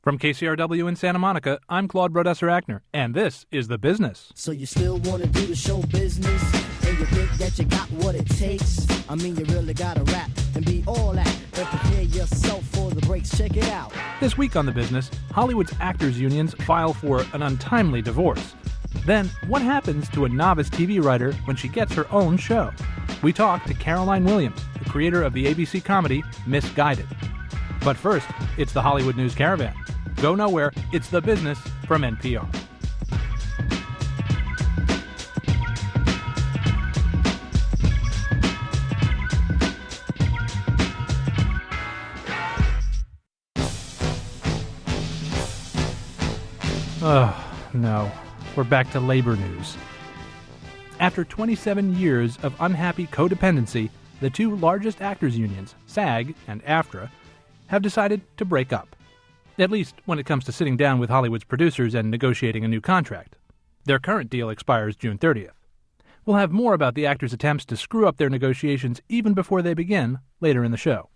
From KCRW in Santa Monica, I'm Claude Brodesser-Akner, and this is The Business. So you still want to do the show business, and you think that you got what it takes? I mean, you really got to rap and be all that, and prepare yourself for the breaks. Check it out. This week on The Business, Hollywood's actors' unions file for an untimely divorce. Then, what happens to a novice TV writer when she gets her own show? We talk to Caroline Williams, the creator of the ABC comedy Misguided. But first, it's the Hollywood News Caravan. Go nowhere, it's The Business from NPR. Oh, no. We're back to labor news. After 27 years of unhappy codependency, the two largest actors' unions, SAG and AFTRA, have decided to break up. At least when it comes to sitting down with Hollywood's producers and negotiating a new contract. Their current deal expires June 30th. We'll have more about the actors' attempts to screw up their negotiations even before they begin later in the show.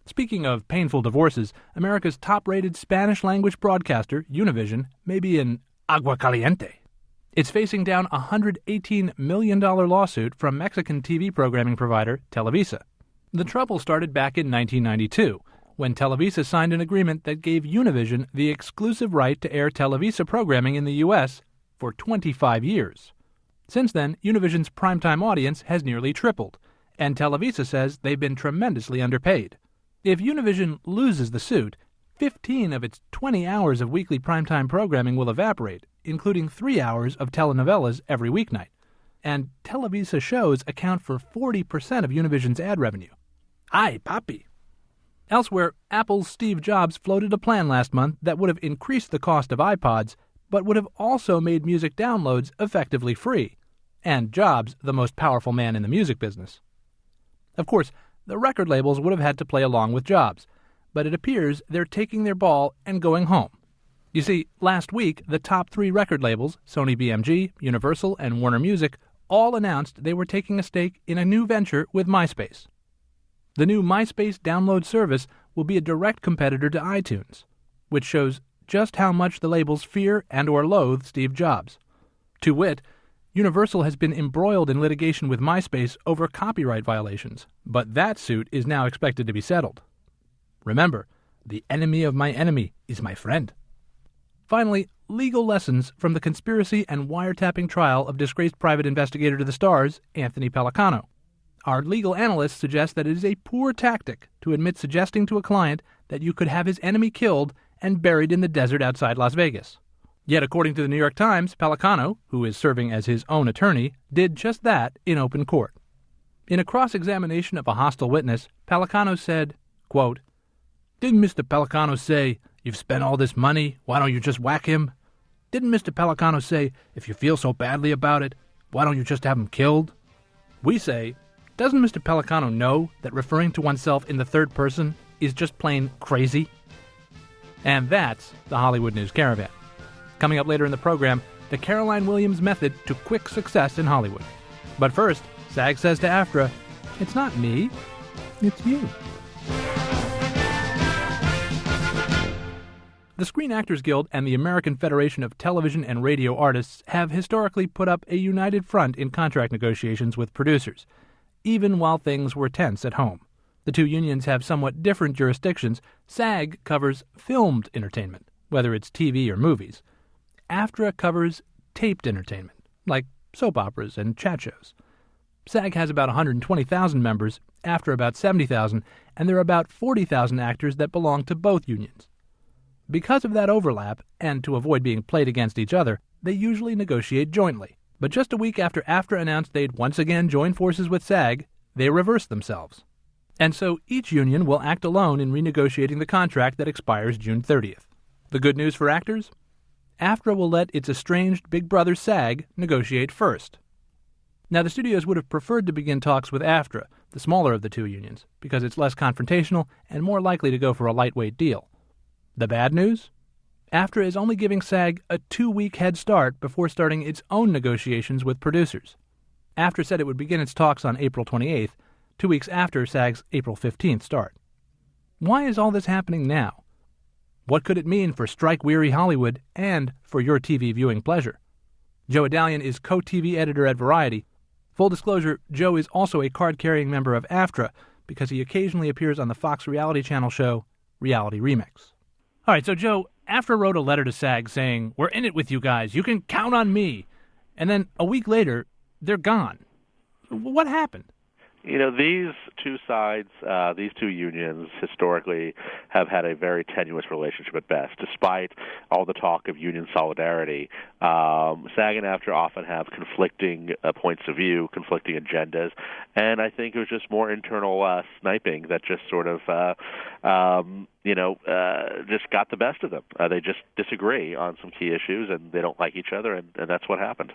Speaking of painful divorces, America's top-rated Spanish-language broadcaster, Univision, may be in agua caliente. It's facing down a $118 million lawsuit from Mexican TV programming provider Televisa. The trouble started back in 1992, when Televisa signed an agreement that gave Univision the exclusive right to air Televisa programming in the U.S. for 25 years. Since then, Univision's primetime audience has nearly tripled, and Televisa says they've been tremendously underpaid. If Univision loses the suit, 15 of its 20 hours of weekly primetime programming will evaporate, including 3 hours of telenovelas every weeknight. And Televisa shows account for 40% of Univision's ad revenue. Ay, papi! Elsewhere, Apple's Steve Jobs floated a plan last month that would have increased the cost of iPods, but would have also made music downloads effectively free. And Jobs, the most powerful man in the music business. Of course, the record labels would have had to play along with Jobs, but it appears they're taking their ball and going home. You see, last week, the top 3 record labels, Sony BMG, Universal, and Warner Music, all announced they were taking a stake in a new venture with MySpace. The new MySpace download service will be a direct competitor to iTunes, which shows just how much the labels fear and or loathe Steve Jobs. To wit, Universal has been embroiled in litigation with MySpace over copyright violations, but that suit is now expected to be settled. Remember, the enemy of my enemy is my friend. Finally, legal lessons from the conspiracy and wiretapping trial of disgraced private investigator to the stars, Anthony Pellicano. Our legal analysts suggest that it is a poor tactic to admit suggesting to a client that you could have his enemy killed and buried in the desert outside Las Vegas. Yet, according to the New York Times, Pellicano, who is serving as his own attorney, did just that in open court. In a cross-examination of a hostile witness, Pellicano said, quote, "Didn't Mr. Pellicano say, 'You've spent all this money, why don't you just whack him?' Didn't Mr. Pellicano say, 'If you feel so badly about it, why don't you just have him killed?' We say, doesn't Mr. Pellicano know that referring to oneself in the third person is just plain crazy?" And that's the Hollywood News Caravan. Coming up later in the program, the Caroline Williams method to quick success in Hollywood. But first, SAG says to AFTRA, it's not me, it's you. The Screen Actors Guild and the American Federation of Television and Radio Artists have historically put up a united front in contract negotiations with producers, even while things were tense at home. The two unions have somewhat different jurisdictions. SAG covers filmed entertainment, whether it's TV or movies. AFTRA covers taped entertainment, like soap operas and chat shows. SAG has about 120,000 members, AFTRA about 70,000, and there are about 40,000 actors that belong to both unions. Because of that overlap, and to avoid being played against each other, they usually negotiate jointly. But just a week after AFTRA announced they'd once again join forces with SAG, they reversed themselves. And so each union will act alone in renegotiating the contract that expires June 30th. The good news for actors? AFTRA will let its estranged big brother SAG negotiate first. Now, the studios would have preferred to begin talks with AFTRA, the smaller of the two unions, because it's less confrontational and more likely to go for a lightweight deal. The bad news? AFTRA is only giving SAG a 2-week head start before starting its own negotiations with producers. AFTRA said it would begin its talks on April 28th, 2 weeks after SAG's April 15th start. Why is all this happening now? What could it mean for strike-weary Hollywood and for your TV viewing pleasure? Joe Adalian is co-TV editor at Variety. Full disclosure, Joe is also a card-carrying member of AFTRA because he occasionally appears on the Fox reality channel show Reality Remix. All right, so Joe, AFTRA wrote a letter to SAG saying, "We're in it with you guys. You can count on me." And then a week later, they're gone. What happened? These two sides, these two unions historically have had a very tenuous relationship at best. Despite all the talk of union solidarity, SAG and AFTRA often have conflicting points of view, conflicting agendas, and I think it was just more internal sniping that just sort of, just got the best of them. They just disagree on some key issues, and they don't like each other, and that's what happened.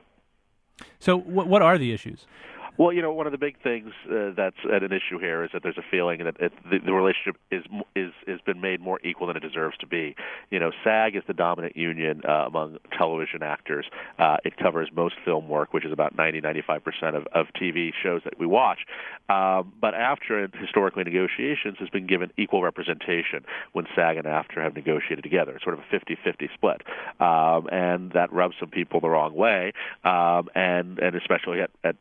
So what are the issues? Well, one of the big things that's at an issue here is that there's a feeling that the relationship is been made more equal than it deserves to be. SAG is the dominant union among television actors. It covers most film work, which is about 90-95% of TV shows that we watch. But AFTRA, in historically negotiations, has been given equal representation when SAG and AFTRA have negotiated together. It's sort of a 50-50 split, and that rubs some people the wrong way, and especially at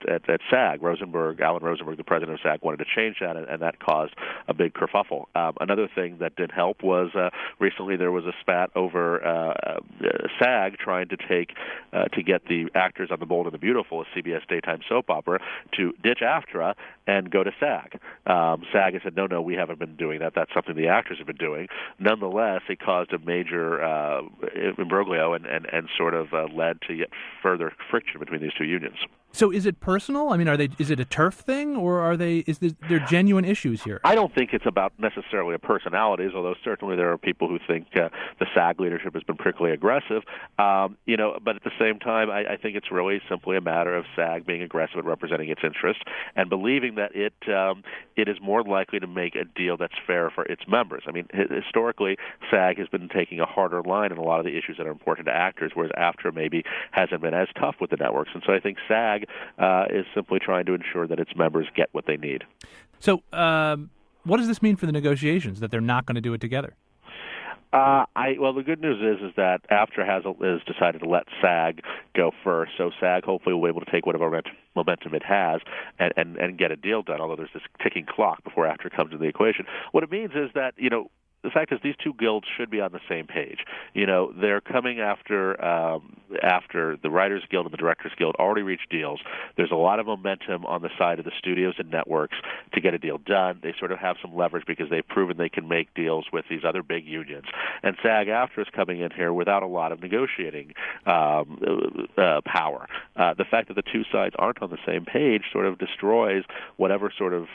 SAG. Alan Rosenberg, the president of SAG, wanted to change that, and that caused a big kerfuffle. Another thing that did help was recently there was a spat over SAG trying to get the actors on The Bold and the Beautiful, a CBS daytime soap opera, to ditch AFTRA and go to SAG. SAG has said, no, we haven't been doing that. That's something the actors have been doing. Nonetheless, it caused a major imbroglio and sort of led to yet further friction between these two unions. So is it personal? I mean, is it a turf thing, or is there genuine issues here? I don't think it's about necessarily a personalities, although certainly there are people who think the SAG leadership has been particularly aggressive. But at the same time, I think it's really simply a matter of SAG being aggressive at representing its interests and believing that it is more likely to make a deal that's fair for its members. I mean, historically, SAG has been taking a harder line on a lot of the issues that are important to actors, whereas AFTRA maybe hasn't been as tough with the networks. And so I think SAG is simply trying to ensure that its members get what they need. So what does this mean for the negotiations, that they're not going to do it together? Well, the good news is that AFTRA has decided to let SAG go first, so SAG hopefully will be able to take whatever momentum it has and get a deal done, although there's this ticking clock before AFTRA comes into the equation. What it means is that, the fact is these two guilds should be on the same page. They're coming after the Writers Guild and the Directors Guild already reached deals. There's a lot of momentum on the side of the studios and networks to get a deal done. They sort of have some leverage because they've proven they can make deals with these other big unions. And SAG-AFTRA is coming in here without a lot of negotiating power. The fact that the two sides aren't on the same page sort of destroys whatever sort of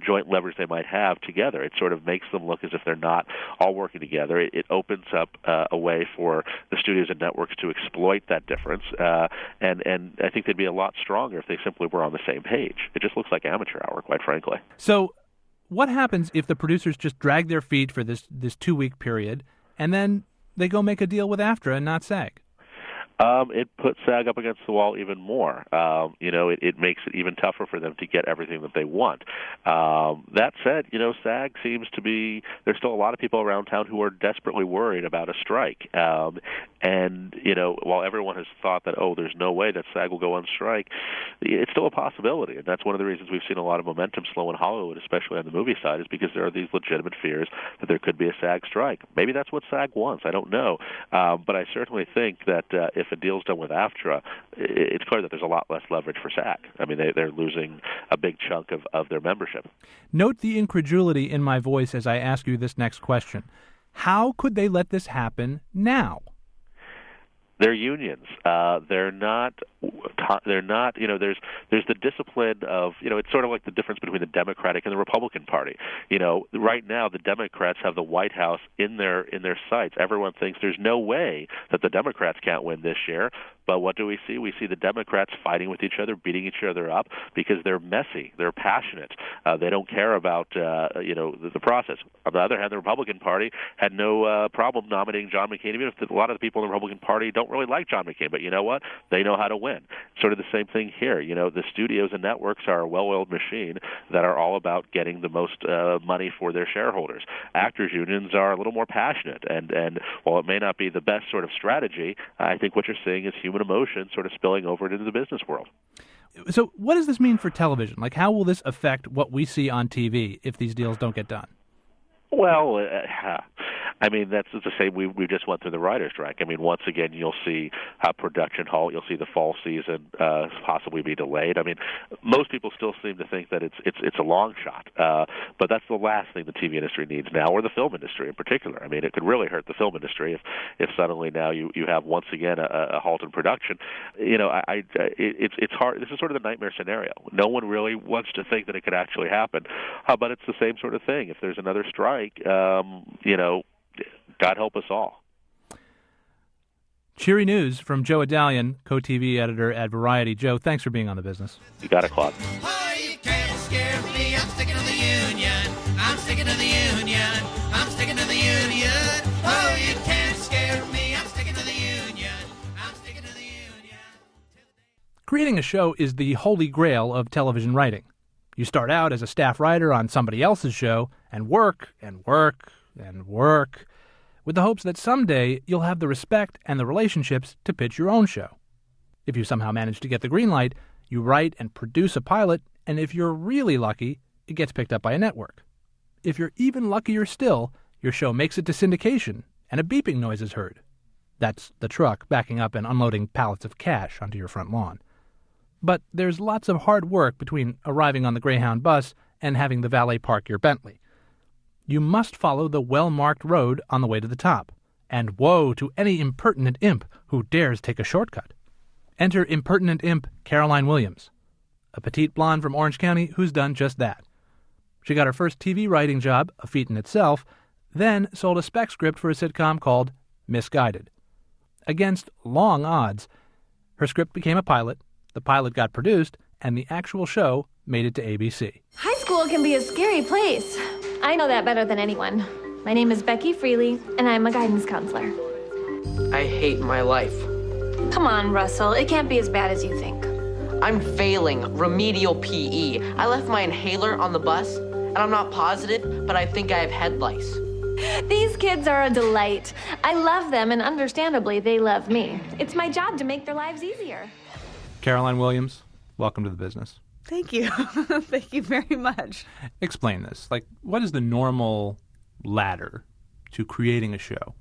joint leverage they might have together. It sort of makes them look as if they're not all working together. It opens up a way for the studios and networks to exploit that difference, and I think they'd be a lot stronger if they simply were on the same page. It just looks like amateur hour, quite frankly. So what happens if the producers just drag their feet for this 2-week period, and then they go make a deal with AFTRA and not SAG? It puts SAG up against the wall even more. It makes it even tougher for them to get everything that they want. That said, SAG seems to be, there's still a lot of people around town who are desperately worried about a strike. And while everyone has thought that, there's no way that SAG will go on strike, it's still a possibility. And that's one of the reasons we've seen a lot of momentum slow in Hollywood, especially on the movie side, is because there are these legitimate fears that there could be a SAG strike. Maybe that's what SAG wants. I don't know. But I certainly think that if a deal's done with AFTRA, it's clear that there's a lot less leverage for SAG. I mean, they're losing a big chunk of their membership. Note the incredulity in my voice as I ask you this next question. How could they let this happen now? They're unions. They're not. There's the discipline of. It's sort of like the difference between the Democratic and the Republican Party. Right now the Democrats have the White House in their sights. Everyone thinks there's no way that the Democrats can't win this year. But what do we see? We see the Democrats fighting with each other, beating each other up because they're messy, they're passionate, they don't care about the process. On the other hand, the Republican Party had no problem nominating John McCain, even if a lot of the people in the Republican Party don't really like John McCain. But you know what? They know how to win. Sort of the same thing here. The studios and networks are a well-oiled machine that are all about getting the most money for their shareholders. Actors unions are a little more passionate, and while it may not be the best sort of strategy, I think what you're seeing is human emotion sort of spilling over into the business world. So what does this mean for television? Like, how will this affect what we see on TV if these deals don't get done? Well, I mean, that's to say we just went through the writer's strike. I mean, once again, you'll see production halt. You'll see the fall season possibly be delayed. I mean, most people still seem to think that it's a long shot, but that's the last thing the TV industry needs now, or the film industry in particular. I mean, it could really hurt the film industry if suddenly now you have once again a halt in production. It's hard. This is sort of the nightmare scenario. No one really wants to think that it could actually happen, but it's the same sort of thing. If there's another strike, God help us all. Cheery news from Joe Adalian, co-TV editor at Variety. Joe, thanks for being on The Business. You got it, Claude. Oh, you can't scare me. I'm sticking to the union. I'm sticking to the union. I'm sticking to the union. Oh, you can't scare me. I'm sticking to the union. I'm sticking to the union. Creating a show is the holy grail of television writing. You start out as a staff writer on somebody else's show and work and work and work with the hopes that someday you'll have the respect and the relationships to pitch your own show. If you somehow manage to get the green light, you write and produce a pilot, and if you're really lucky, it gets picked up by a network. If you're even luckier still, your show makes it to syndication, and a beeping noise is heard. That's the truck backing up and unloading pallets of cash onto your front lawn. But there's lots of hard work between arriving on the Greyhound bus and having the valet park your Bentley. You must follow the well-marked road on the way to the top. And woe to any impertinent imp who dares take a shortcut. Enter impertinent imp Caroline Williams, a petite blonde from Orange County who's done just that. She got her first TV writing job, a feat in itself, then sold a spec script for a sitcom called Misguided. Against long odds, her script became a pilot, the pilot got produced, and the actual show made it to ABC. High school can be a scary place. I know that better than anyone. My name is Becky Freely, and I'm a guidance counselor. I hate my life. Come on, Russell. It can't be as bad as you think. I'm failing remedial PE. I left my inhaler on the bus, and I'm not positive, but I think I have head lice. These kids are a delight. I love them, and understandably, they love me. It's my job to make their lives easier. Caroline Williams, welcome to The Business. Thank you. Thank you very much. Explain this. Like, what is the normal ladder to creating a show?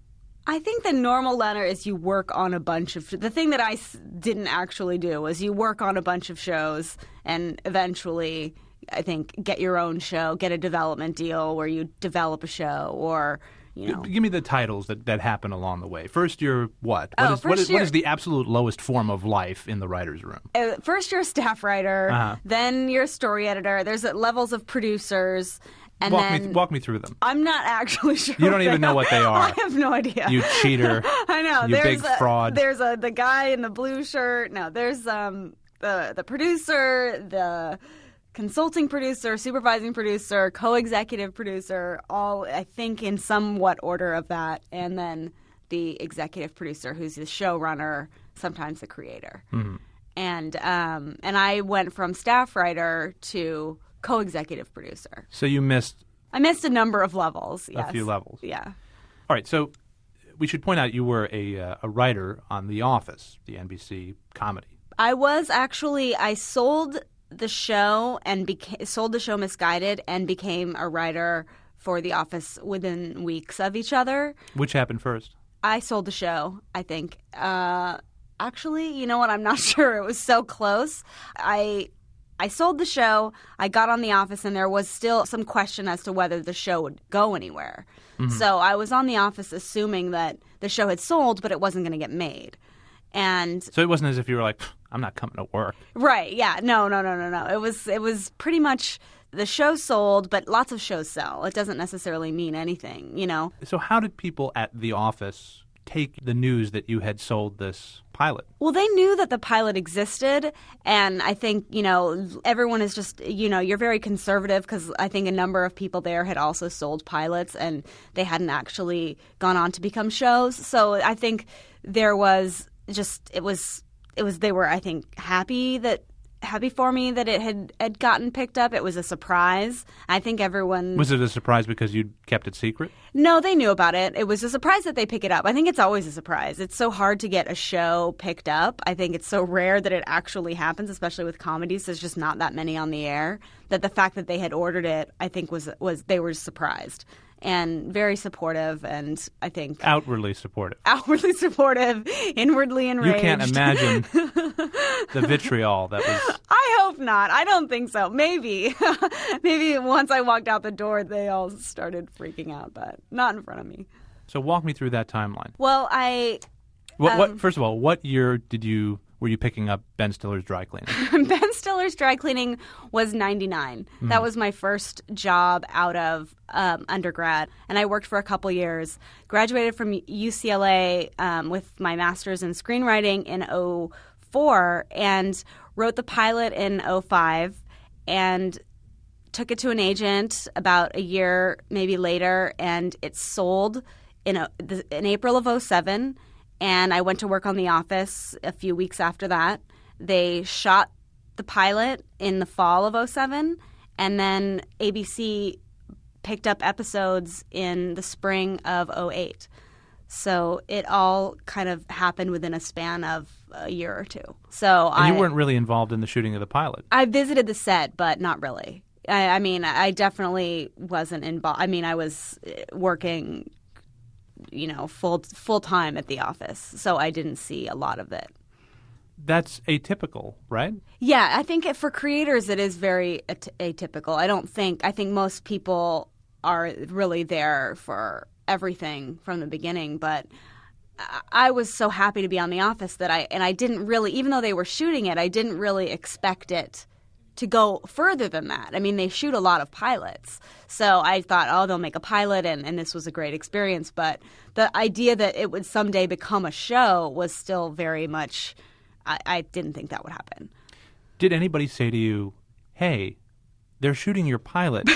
I think the normal ladder is you work on a bunch of... The thing that I didn't actually do was you work on a bunch of shows and eventually, I think, get your own show, get a development deal where you develop a show or... Give me the titles that happen along the way. First, you're what? What is the absolute lowest form of life in the writer's room? First, you're a staff writer. Then you're a story editor. There's levels of producers. And walk me through them. I'm not actually sure. You don't even know what they are. I have no idea. You cheater. I know. You big fraud. There's the guy in the blue shirt. No, there's the producer, the consulting producer, supervising producer, co-executive producer, all, I think, in somewhat order of that. And then the executive producer, who's the showrunner, sometimes the creator. Mm-hmm. And I went from staff writer to co-executive producer. So you missed... I missed a number of levels, yes. A few levels. Yeah. All right, so we should point out you were a writer on The Office, the NBC comedy. I was actually... I sold the show and sold the show Misguided and became a writer for The Office within weeks of each other. Which happened first? I sold the show, I think. Actually, you know what? I'm not sure. It was so close. I sold the show. I got on The Office, and there was still some question as to whether the show would go anywhere. Mm-hmm. So I was on The Office assuming that the show had sold, but it wasn't going to get made. And so it wasn't as if you were like, I'm not coming to work. Right. Yeah. No. It was pretty much the show sold, but lots of shows sell. It doesn't necessarily mean anything, you know. So how did people at The Office take the news that you had sold this pilot? Well, they knew that the pilot existed, and I think, everyone is just, you're very conservative because I think a number of people there had also sold pilots and they hadn't actually gone on to become shows. So I think there was just, they were, I think, happy for me that it had gotten picked up. It was a surprise. I think everyone... Was it a surprise because you kept it secret? No, they knew about it. It was a surprise that they pick it up. I think it's always a surprise. It's so hard to get a show picked up. I think it's so rare that it actually happens, especially with comedies. There's just not that many on the air. That the fact that they had ordered it, I think, was they were surprised. And very supportive, and I think... Outwardly supportive. Outwardly supportive, inwardly enraged. You can't imagine the vitriol that was... I hope not. I don't think so. Maybe. Maybe once I walked out the door, they all started freaking out, but not in front of me. So walk me through that timeline. Well, First of all, what year were you picking up Ben Stiller's dry cleaning? Ben Stiller's dry cleaning was 99. That was my first job out of undergrad, and I worked for a couple years. Graduated from UCLA with my master's in screenwriting in 2004 and wrote the pilot in 2005 and took it to an agent about a year maybe later, and it sold in April of 2007. And I went to work on The Office a few weeks after that. They shot the pilot in the fall of 2007, and then ABC picked up episodes in the spring of 2008. So it all kind of happened within a span of a year or two. And you weren't really involved in the shooting of the pilot? I visited the set, but not really. I definitely wasn't involved. I was working full time at the office, so I didn't see a lot of it. That's atypical, right? Yeah, I think for creators it is very atypical. I think most people are really there for everything from the beginning, but I was so happy to be on The Office that I didn't really, even though they were shooting it, I didn't really expect it to go further than that. They shoot a lot of pilots. So I thought, they'll make a pilot, and this was a great experience. But the idea that it would someday become a show was still very much, I didn't think that would happen. Did anybody say to you, hey, they're shooting your pilot.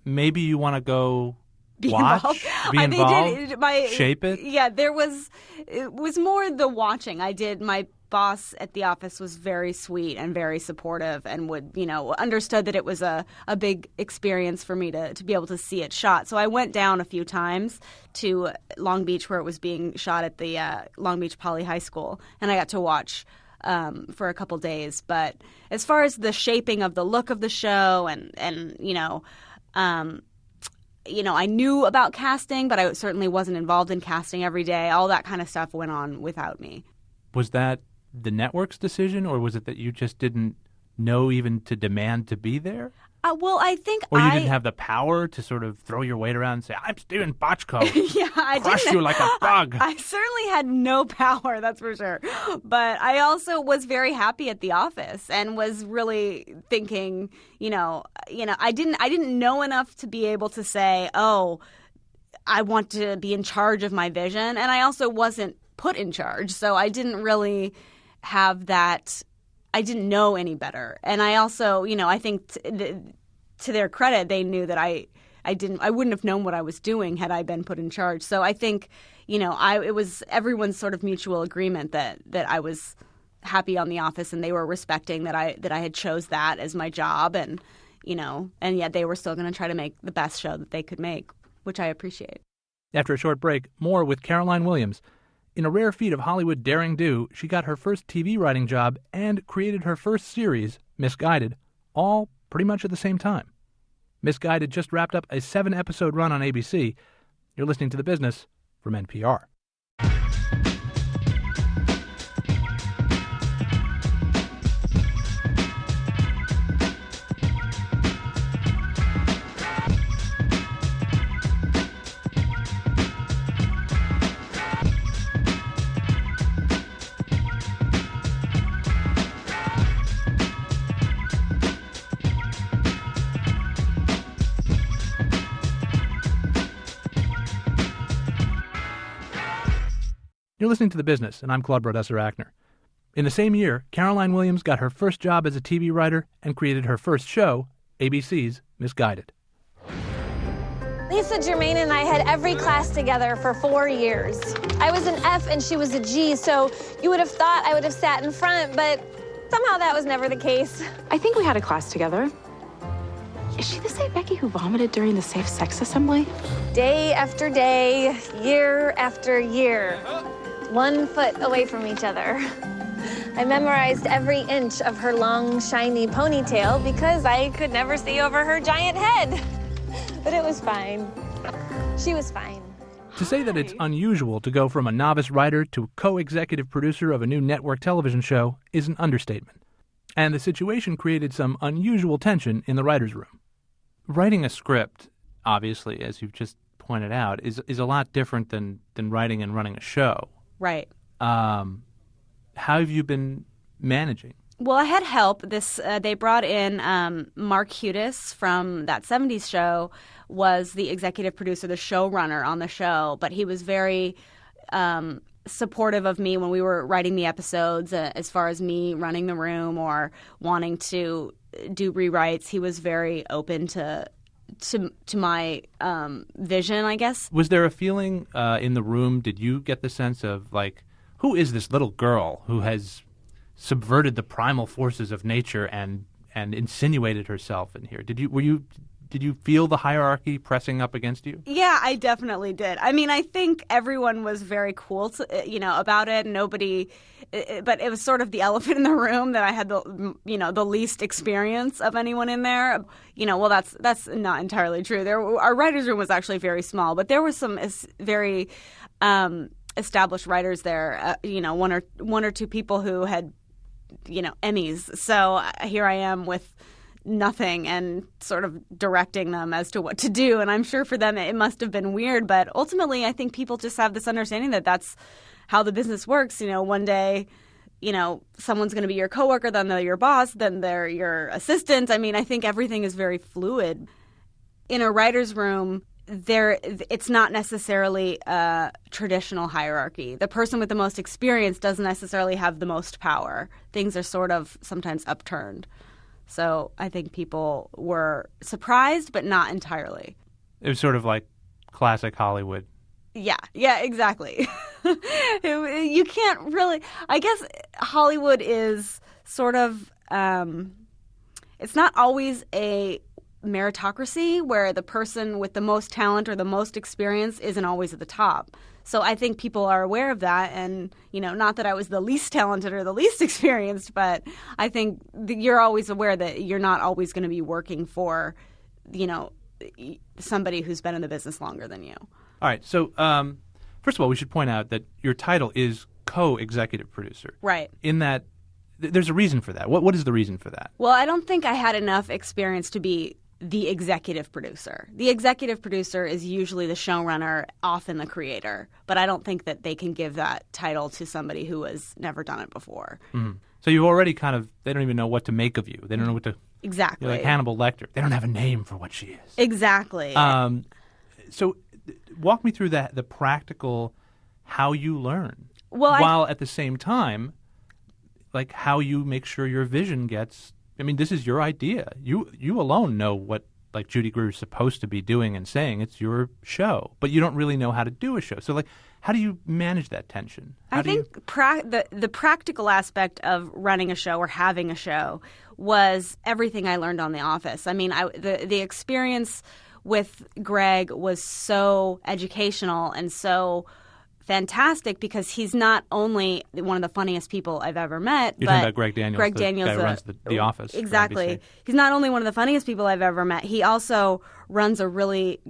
Maybe you want to go watch, be involved, shape it? Yeah, it was more the watching. My boss at the office was very sweet and very supportive and would, understood that it was a big experience for me to be able to see it shot. So I went down a few times to Long Beach where it was being shot at the Long Beach Poly High School, and I got to watch for a couple days. But as far as the shaping of the look of the show and I knew about casting, but I certainly wasn't involved in casting every day. All that kind of stuff went on without me. Was that the network's decision, or was it that you just didn't know even to demand to be there? Well, I think Or you didn't have the power to sort of throw your weight around and say, I'm Steven Bochco. Yeah, I didn't. Crush you like a bug. I certainly had no power, that's for sure. But I also was very happy at the office and was really thinking, I didn't know enough to be able to say, I want to be in charge of my vision. And I also wasn't put in charge. So I didn't really have that. I didn't know any better. And I also, I think to their credit, they knew that I wouldn't have known what I was doing had I been put in charge. So I think, it was everyone's sort of mutual agreement that I was happy on The Office, and they were respecting that I had chose that as my job, and yet they were still going to try to make the best show that they could make, which I appreciate. After a short break, more with Caroline Williams. In a rare feat of Hollywood daring-do, she got her first TV writing job and created her first series, Misguided, all pretty much at the same time. Misguided just wrapped up a 7-episode run on ABC. You're listening to The Business from NPR. You're listening to The Business, and I'm Claude Brodesser-Achner. In the same year, Caroline Williams got her first job as a TV writer and created her first show, ABC's Misguided. Lisa Germain and I had every class together for 4 years. I was an F and she was a G, so you would have thought I would have sat in front, but somehow that was never the case. I think we had a class together. Is she the same Becky who vomited during the safe sex assembly? Day after day, year after year, 1 foot away from each other. I memorized every inch of her long, shiny ponytail because I could never see over her giant head. But it was fine. She was fine. To say that it's unusual to go from a novice writer to co-executive producer of a new network television show is an understatement. And the situation created some unusual tension in the writer's room. Writing a script, obviously, as you've just pointed out, is a lot different than writing and running a show. Right. How have you been managing? Well, I had help. They brought in Mark Hudis from That 70s Show, was the executive producer, the showrunner on the show, but he was very supportive of me when we were writing the episodes, as far as me running the room or wanting to do rewrites. He was very open to my vision, I guess. Was there a feeling in the room, did you get the sense of, like, who is this little girl who has subverted the primal forces of nature and insinuated herself in here? Did you feel the hierarchy pressing up against you? Yeah, I definitely did. I mean, I think everyone was very cool about it. Nobody, but it was sort of the elephant in the room that I had the least experience of anyone in there. Well, that's not entirely true. Our writers' room was actually very small, but there were some very established writers there. One or two people who had Emmys. So here I am with nothing and sort of directing them as to what to do. And I'm sure for them it must have been weird. But ultimately, I think people just have this understanding that that's how the business works. One day, someone's going to be your coworker, then they're your boss, then they're your assistant. I mean, I think everything is very fluid. In a writer's room, it's not necessarily a traditional hierarchy. The person with the most experience doesn't necessarily have the most power. Things are sort of sometimes upturned. So I think people were surprised, but not entirely. It was sort of like classic Hollywood. Yeah, exactly. You can't really... I guess Hollywood is sort of... it's not always a meritocracy where the person with the most talent or the most experience isn't always at the top. So I think people are aware of that, and not that I was the least talented or the least experienced, but I think you're always aware that you're not always going to be working for somebody who's been in the business longer than you. All right. So first of all, we should point out that your title is co-executive producer. Right. In that there's a reason for that. What is the reason for that? Well, I don't think I had enough experience to be the executive producer. The executive producer is usually the showrunner, often the creator, but I don't think that they can give that title to somebody who has never done it before. Mm-hmm. So you've already they don't even know what to make of you. They don't know what to... Exactly. You're like Hannibal Lecter. They don't have a name for what she is. Exactly. So walk me through the practical how you learn. Well, while at the same time, like how you make sure your vision gets... I mean, this is your idea. You alone know what Judy Greer's supposed to be doing and saying. It's your show, but you don't really know how to do a show. So, how do you manage that tension? I think the practical aspect of running a show or having a show was everything I learned on The Office. I mean, the experience with Greg was so educational and so fantastic because he's not only one of the funniest people I've ever met. You're talking about Greg Daniels. Greg Daniels, guy who runs the Office. Exactly. He's not only one of the funniest people I've ever met. He also runs a really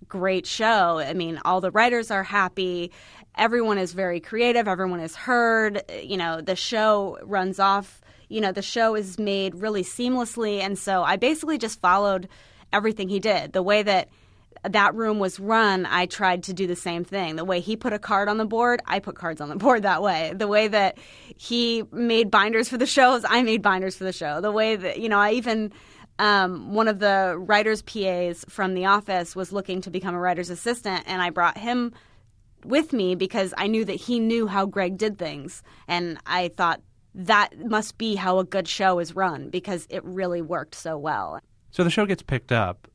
great show. I mean, all the writers are happy. Everyone is very creative. Everyone is heard. The show runs off. The show is made really seamlessly. And so I basically just followed everything he did. The way that room was run, I tried to do the same thing. The way he put a card on the board, I put cards on the board that way. The way that he made binders for the shows, I made binders for the show. The way that, I even, one of the writer's PAs from The Office was looking to become a writer's assistant, and I brought him with me because I knew that he knew how Greg did things. And I thought that must be how a good show is run because it really worked so well. So the show gets picked up.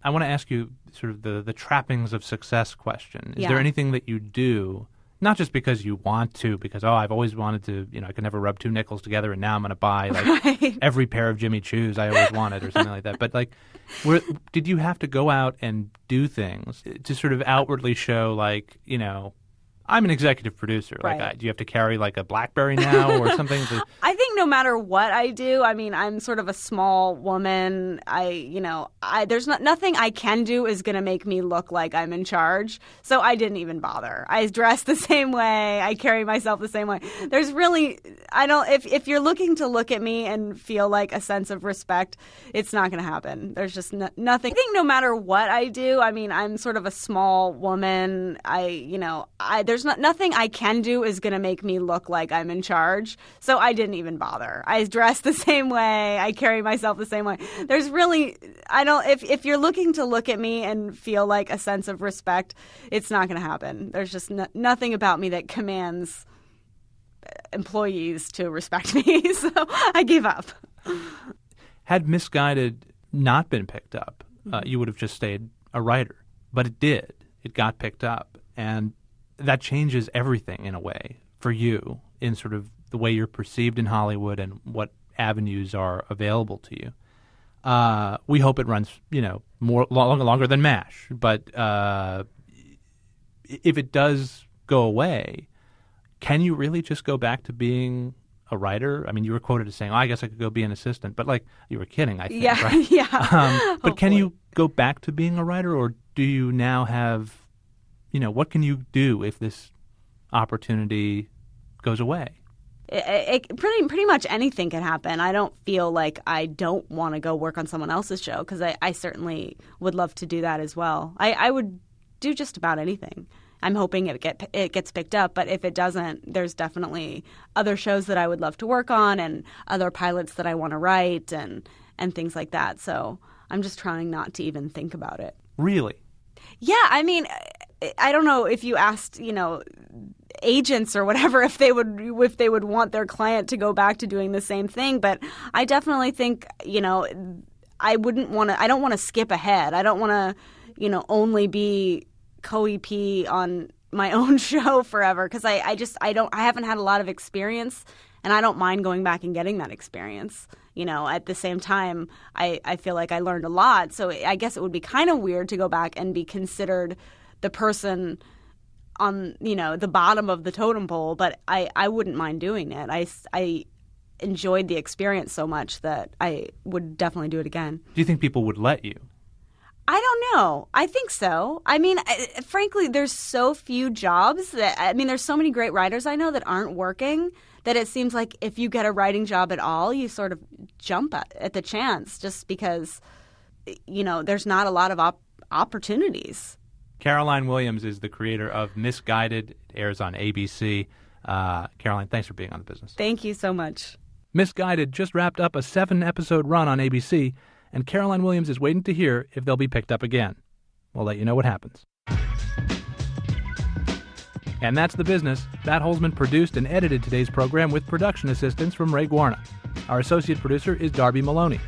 I want to ask you sort of the trappings of success question. Is there anything that you do, not just because you want to, because, I've always wanted to, I could never rub two nickels together and now I'm going to buy every pair of Jimmy Choos I always wanted or something like that. But did you have to go out and do things to sort of outwardly show I'm an executive producer. Right. Do you have to carry a BlackBerry now or something? I think no matter what I do, I'm sort of a small woman. There's nothing I can do is going to make me look like I'm in charge. So I didn't even bother. I dress the same way. I carry myself the same way. There's really, if you're looking to look at me and feel like a sense of respect, it's not going to happen. There's just nothing. I think no matter what I do, I'm sort of a small woman. There's nothing I can do is going to make me look like I'm in charge. So I didn't even bother. I dress the same way. I carry myself the same way. There's really, if you're looking to look at me and feel like a sense of respect, it's not going to happen. There's just nothing about me that commands employees to respect me. So I gave up. Had Misguided not been picked up, you would have just stayed a writer. But it did. It got picked up. And that changes everything in a way for you in sort of the way you're perceived in Hollywood and what avenues are available to you. We hope it runs, longer than MASH. But if it does go away, can you really just go back to being a writer? You were quoted as saying, I guess I could go be an assistant. But you were kidding, I think, right? Yeah. But can you go back to being a writer, or do you now have... what can you do if this opportunity goes away? Pretty much anything can happen. I don't feel like I don't want to go work on someone else's show because I certainly would love to do that as well. I would do just about anything. I'm hoping it gets picked up, but if it doesn't, there's definitely other shows that I would love to work on and other pilots that I want to write and things like that. So I'm just trying not to even think about it. Really? Yeah, I don't know if you asked, agents or whatever if they would want their client to go back to doing the same thing, but I definitely think, I don't want to skip ahead. I don't want to, only be co-EP on my own show forever because I haven't had a lot of experience and I don't mind going back and getting that experience. At the same time, I feel like I learned a lot. So I guess it would be kind of weird to go back and be considered the person on, the bottom of the totem pole. But I wouldn't mind doing it. I enjoyed the experience so much that I would definitely do it again. Do you think people would let you? I don't know. I think so. Frankly, there's so few jobs that, there's so many great writers I know that aren't working that it seems like if you get a writing job at all, you sort of jump at the chance just because, there's not a lot of opportunities. Caroline Williams is the creator of Misguided. It airs on ABC. Caroline, thanks for being on The Business. Thank you so much. Misguided just wrapped up a 7-episode run on ABC, and Caroline Williams is waiting to hear if they'll be picked up again. We'll let you know what happens. And that's The Business. Matt Holzman produced and edited today's program with production assistance from Ray Guarna. Our associate producer is Darby Maloney.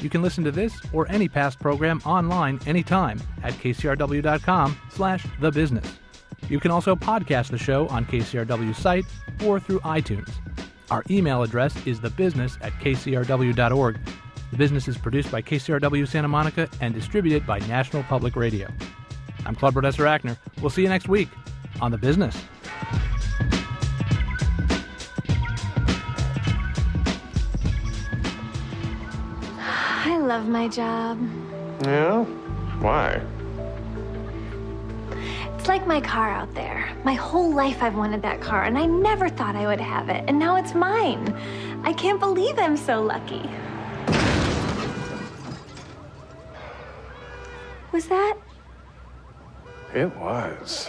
You can listen to this or any past program online anytime at kcrw.com/thebusiness. You can also podcast the show on KCRW's site or through iTunes. Our email address is thebusiness@kcrw.org. The Business is produced by KCRW Santa Monica and distributed by National Public Radio. I'm Claude Brodesser-Ackner. We'll see you next week on The Business. I love my job. Yeah? Why? It's like my car out there. My whole life I've wanted that car, and I never thought I would have it. And now it's mine. I can't believe I'm so lucky. Was that? It was.